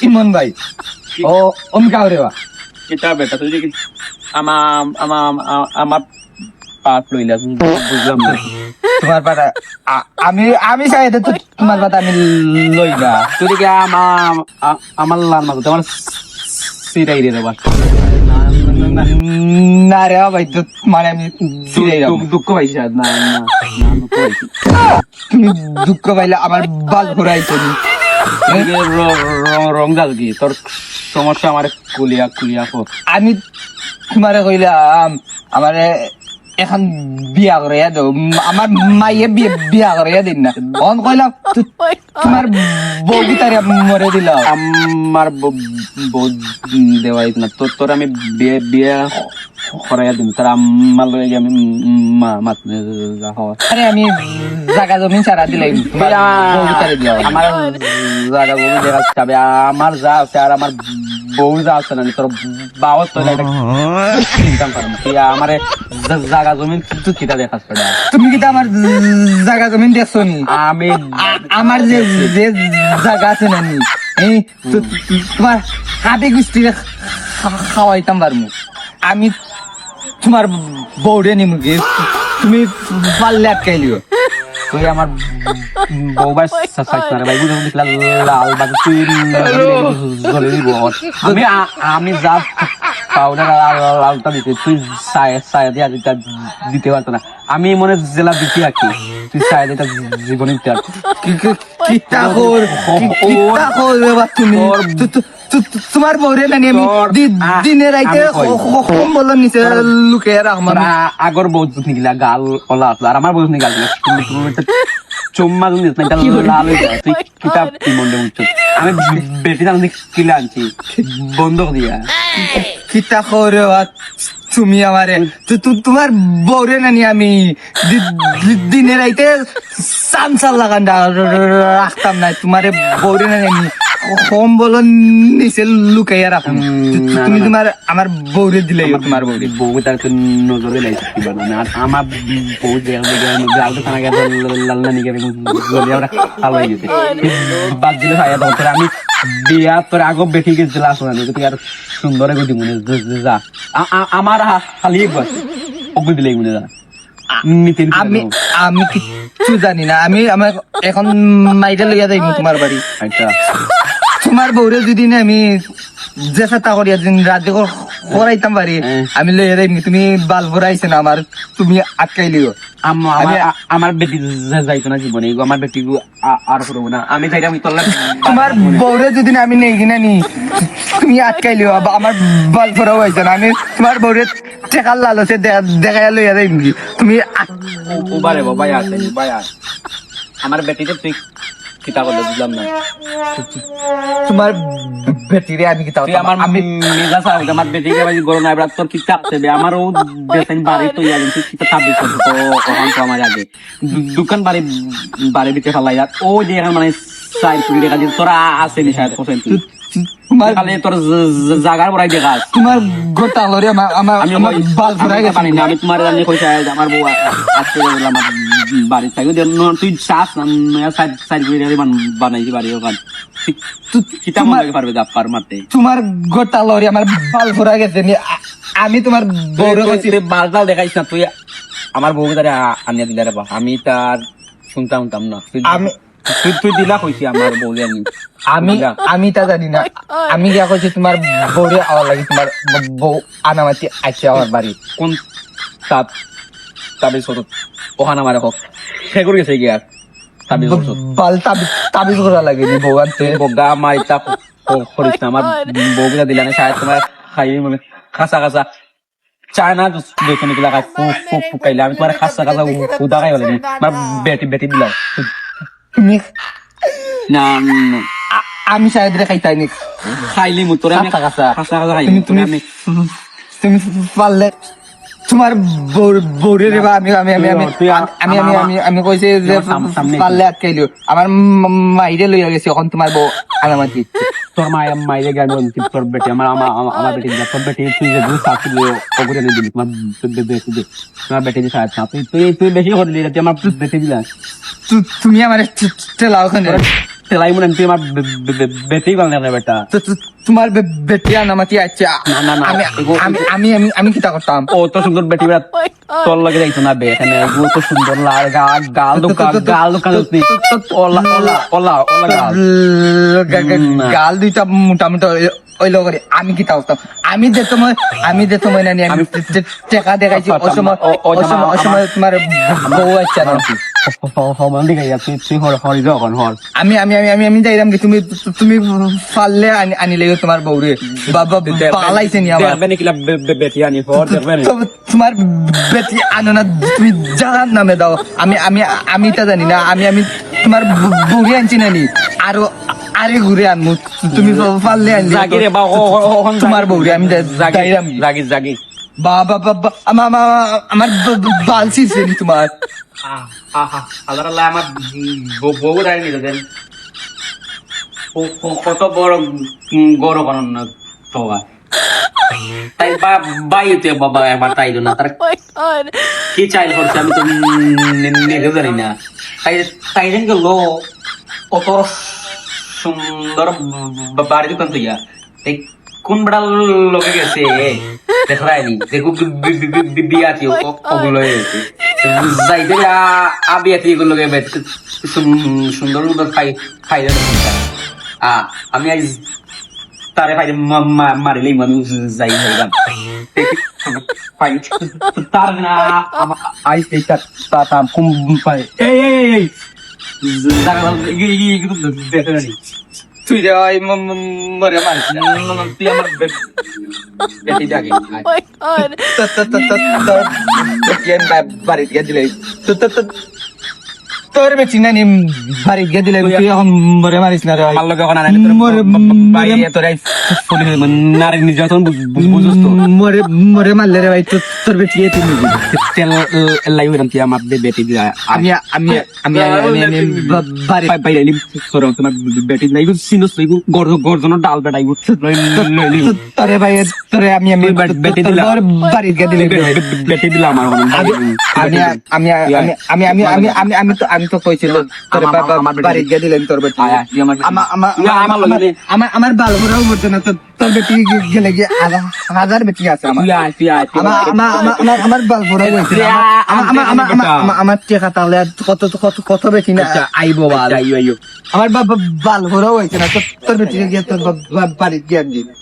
ইমন ভাই ও অমিকা রেবা কিতা বেটা তুই কি আমার পাপ লইলা বুঝলাম না তোমার পাতা আমি চাইতে তো তোমার পাতা আমি লই না তুই কি আমার লাল মাছ তোমার সিরাই রে বাস না রে ভাই তো মানে আমি ফিরে যাবো দুঃখ পাইছি না না দুঃখ পাইছি তুমি দুঃখ পাইলে আমার বাল ঘুরাইছো রং গাল কি তোর সমস্যা আমার কুলিয়া কুলিয়া কর আমি তোমারে কইলাম আমারে এখন বিয়া করে দাও আমার মাইয়ে বিয়া করে দিন না অন কইলাম তোমার বউ তারে মরে দিল আমার বউ দেওয়াই না তোর আমি বিয়ে করাইয়া দিন তার আমার লয়ে গিয়ে আমি মাত আরে আমি জায়গা জমি ছাড়া দিলাই আমার জায়গা জমি দেখা যাবে আমার যা আছে আর আমার বউ যা আছে না তোর বাবা তো চিন্তা করেন আমার জায়গা জমি তুই কিটা দেখাস তুমি কিটা আমার জায়গা জমিন দেখছো নি আমি আমার যে যে জায়গা আছে না নি এই তোমার হাতে গুষ্টি খাওয়াইতাম পারমু আমি তোমার বউরে নিমুগে তুমি পারলে আটকাইলিও তুই আমার বউ ভাই ভাই বুঝে লাল বাজে তুই জ্বলে দিব আমি যা পাউডার লালটা দিতে তুই সায়া দিয়ে দিতে পারতো না আমি মনে জেলা দিতে আঁকি তুই সায়া দিয়ে জীবনে দিতে আর তুমি তোমার বউরে নানি আমি দিনে রাইতে কম্বলের নিচে লুকিয়ে রাখলাম আগর বউ নিগিলা গাল ওলা আসলো আর আমার বউ নিগাল চুম্মা লাল হয়ে যায় তুই কিতাব কি মনে উঠছ আমি বেশি দাম কিলে আনছি বন্ধ দিয়া কিতা করে তুমি আমারে তোমার বউরে নানি আমি দিনে রাইতে সানসাল লাগান রাখতাম না তোমারে বউরে নানি আমি কম্বল নিচে লুকাইয়া রাখুন তুমি তোমার আমার বউরে দিলাই তোমার বউরে বউ তার নজরে লাইছে আর আমার বউ জালটা থানা গেছে লাল্লা নিকে আমরা ভালো হয়ে গেছে বাদ দিলে খাইয়া দাও তোর আমি বিয়া তোর আগো বেঠি গেছিল আসো না তুই আর সুন্দর গতি মনে যা আমার খালি একবার অগ্নি দিলে মনে যা আমি আমি কিছু জানি না আমি আমার এখন মাইটা লইয়া যাই তোমার বাড়ি আচ্ছা তোমার বউরে যদি না আমি যে চেষ্টা করিয়া দিন রাতে করাইতাম পারি আমি লইয়া যাই তুমি বাল ভরাইছে না আমার তুমি আটকাইলিও আমার বেটি যাইতো না জীবনে আমার বেটি আর করবো না আমি যাই আমি তোর তোমার বউরে যদি না আমি নেই কিনা নি তুমি আটকাইলিও আমার বাল ভরাও হয়েছে না আমি তোমার বউরে টেকার লালছে দেখাইয়া লইয়া যাই তুমি উবারে বাবা আছে আমার বেটিতে তুই কিতা করলে বুঝলাম না তোমার বেটিরে আমি কিতা আমার মেজা সাহেব আমার বেটিকে বাজি গরম নাই তোর কি চাপছে আমারও বেতন বাড়ি তো ইয়ার তুই কিতা চাপ দিছ তো ওখান তো আমার আগে দোকান বাড়ি দিতে ফেলাই আর ও যে এখন মানে সাইড তুই দেখা দিস তোরা আছে নি শায়দ কোসেন তোমার খালি তোর জায়গার বড়াই দেখা তোমার গোটা লরে আমার আমি বাল ফরাই গেছে পানি না আমি তোমার জানি কইছে আমার বউ আজকে আমার বাড়ি থাকি তুই চাস না সাইড করে বানাইছি বাড়ি ওখান কিতা মনে পারবে পার মারতে তোমার গোটা লরে আমার বাল ফরাই গেছে আমি তোমার বউরে কইছি বালটাও দেখাইছ না তুই আমার বউকে তারে আনিয়া দিলে রে আমি তার শুনতাম না আমি তুই দিলা কইছি আমার বউ জানি আমি তা জানি না আমি যা কইছি তোমার বউরে আওয়ার লাগি তোমার বউ আনামাতি আছে আমার বাড়ি কোন তাবিজ কত ওখানে আমার হোক সে করে গেছে কি আর বাল তাবিজ করা লাগে বউ আনতে বগা মাইতা করিস না আমার বউকে দিলা না শায়দ তোমার খাই মানে খাসা চায়না দেখে নিকলা খাই ফুকাইলে আমি তোমার খাসা উদা খাই বলে আমার বেটি দিলাম তুমি না আমি শায়দ রে খাইতাই নি খাইলি মু তোরে আমি খাসা খাই তুমি পারলে তোমার বউরে রে আমি আমি আমি আমি আমি আমি আমি আমি কইছি যে পারলে আটকাইলিও আমার মাইরে লইয়া গেছি এখন তোমার বউ আনামাতি তোর মাইরে গেল তোর বেটি আমার বেটি তোর বেটি তুই যে দুধ সাথে ওগুলো এনে দিবি তোমার বেটি যে সাথে তুই বেশি করে দিলি আমার বেটি দিলা তুমি আমার ঠেলা ওখানে তেলাই মনে তুই আমার বেটেই বাংলা না বেটা তোমার বেটিয়া নামাতি আছে না, না, না। আমি কিতা করতাম ও তো সুন্দর বেটি বেটা তোর লাগে যাইতো না বে এখানে ও তো সুন্দর লাল গাল দোকান ওলা ওলা ওলা ওলা গাল দুইটা মোটামুটি ওইলো করে আমি কিতা করতাম আমি যে সময় নানি আমি টেকা দেখাইছি ওই সময় তোমার বউ আছে না সমান দিকে যাচ্ছি তুই হরি যখন হর আমি যাইলাম কি তুমি পারলে আনি লেগে তোমার বউরে বাবা পালাইছে নি আমার দেখবে নাকি বেটি আনি হর দেখবে না তোমার বেটি আনো না তুমি জানার নামে দাও আমি তা জানি না আমি তোমার বউরে আনছি নানি আরে ঘুরে আনমু তুমি পারলে আনলি জাগি রে বা তোমার বউরে আমি যাইলাম জাগি বাবা আমার বাল ছিঁড়ছে নি তোমার আল্লাহ আল্লাহ আমার বউ রাখি দেন কত বড় গৌরব বানানো তোবা তাই বাইতে বাবা একবার তাই না তার কি চাইল করছে আমি তো নিজে জানি না তাই যেন গেল কত সুন্দর বাড়ি দোকান তুইয়া এই কোন বেড়া লোকে গেছে দেখায়নি দেখো বিয়াতি ওগুলো যাইতে আবিয়াতি এগুলো সুন্দর সুন্দর ফাইদা আমি আজ তারে ফাইদে মারিলেই মানুষ যাই হইলাম তার না আইস তার কুম পাই এই দেখে তুই রে ওই মরে মারিস না তুই আমার বেটি ডাকে বাড়ি গিয়ে দিলে তোর বেশি নানি বাড়ি গিয়ে দিলে তুই এখন মরে মারিস না রে আমার লোক এখন বাইরে তোর নারী নির্যাতন বুঝছ তো মরে মারলে রে ভাই তোর বেশি তুমি তেল লাই হইলাম তুই আমার বেটি আমি বাড়ি বাইরে এলিম সরম তোমার বেটি লাইব সিনস লাইব গর্জনের ডাল বেটাইব তোরে ভাই তোরে আমি বেটি দিলাম বাড়ি গিয়ে দিলে বেটি দিলাম আমার আমি তো কইছিল তোর বাবা বাড়ি গিয়ে দিলেন তোর বেটি আমার ভালো করেও বলতো না তোর বেটি গেলে গিয়ে হাজার বেটি আছে আমার আমার ভালো করে বলছিল আমার টেকা তাহলে কত বেটি না আইবো আমার বাবা ভালো করেও হয়েছে না তোর বেটি গিয়ে তোর বাড়ি গিয়ে দিবে